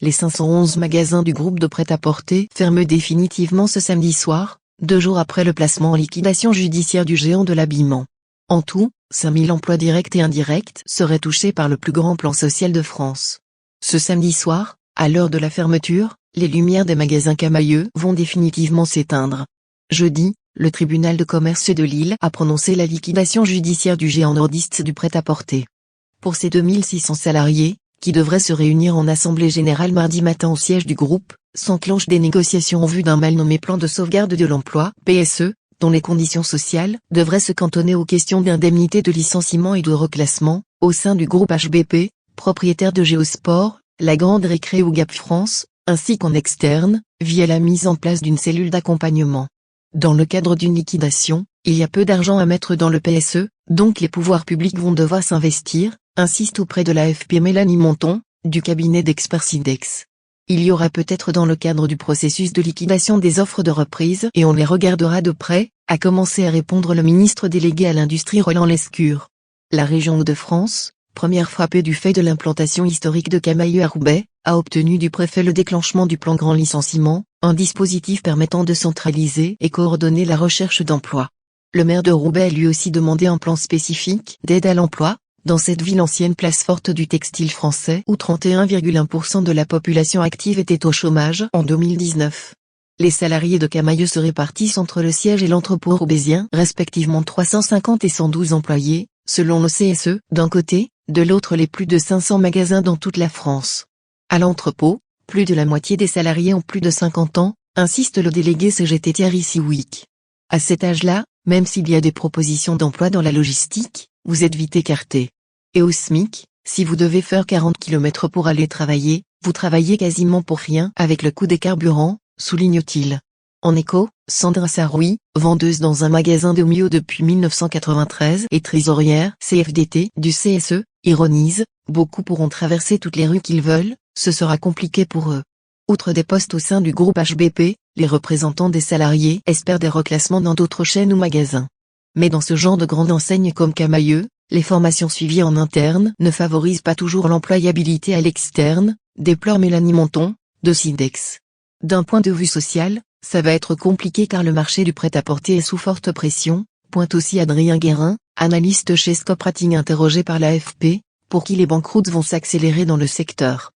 les 511 magasins du groupe de prêt-à-porter ferment définitivement ce samedi soir, 2 jours après le placement en liquidation judiciaire du géant de l'habillement. En tout, 5000 emplois directs et indirects seraient touchés par le plus grand plan social de France. Ce samedi soir, à l'heure de la fermeture, les lumières des magasins Camaïeu vont définitivement s'éteindre. Jeudi, le tribunal de commerce de Lille a prononcé la liquidation judiciaire du géant nordiste du prêt-à-porter. Pour ses 2600 salariés, qui devraient se réunir en assemblée générale mardi matin au siège du groupe, s'enclenchent des négociations en vue d'un mal nommé plan de sauvegarde de l'emploi, PSE, dont les conditions sociales devraient se cantonner aux questions d'indemnité de licenciement et de reclassement, au sein du groupe HBP, propriétaire de Géosport, La Grande Récré ou Gap France, ainsi qu'en externe, via la mise en place d'une cellule d'accompagnement. Dans le cadre d'une liquidation, il y a peu d'argent à mettre dans le PSE, donc les pouvoirs publics vont devoir s'investir, insiste auprès de l'AFP Mélanie Monton, du cabinet d'experts Sidex. Il y aura peut-être dans le cadre du processus de liquidation des offres de reprise et on les regardera de près, a commencé à répondre le ministre délégué à l'industrie Roland Lescure. La région Hauts-de-France, première frappée du fait de l'implantation historique de Camaïeu à Roubaix, a obtenu du préfet le déclenchement du plan grand licenciement, un dispositif permettant de centraliser et coordonner la recherche d'emploi. Le maire de Roubaix a lui aussi demandé un plan spécifique d'aide à l'emploi, dans cette ville ancienne place forte du textile français où 31,1% de la population active était au chômage en 2019. Les salariés de Camaïeu se répartissent entre le siège et l'entrepôt roubaisien, respectivement 350 et 112 employés, selon le CSE, d'un côté, de l'autre les plus de 500 magasins dans toute la France. À l'entrepôt, plus de la moitié des salariés ont plus de 50 ans, insiste le délégué CGT Thierry Siwick. À cet âge-là, même s'il y a des propositions d'emploi dans la logistique, vous êtes vite écarté. Et au SMIC, si vous devez faire 40 km pour aller travailler, vous travaillez quasiment pour rien avec le coût des carburants, souligne-t-il. En écho, Sandra Saroui, vendeuse dans un magasin de Mio depuis 1993 et trésorière CFDT du CSE, ironise, beaucoup pourront traverser toutes les rues qu'ils veulent, ce sera compliqué pour eux. Outre des postes au sein du groupe HBP, les représentants des salariés espèrent des reclassements dans d'autres chaînes ou magasins. Mais dans ce genre de grande enseigne comme Camaïeu, les formations suivies en interne ne favorisent pas toujours l'employabilité à l'externe, déplore Mélanie Monton, de Sidex. D'un point de vue social, ça va être compliqué car le marché du prêt-à-porter est sous forte pression, pointe aussi Adrien Guérin, analyste chez Scope Rating interrogé par l'AFP, pour qui les banqueroutes vont s'accélérer dans le secteur.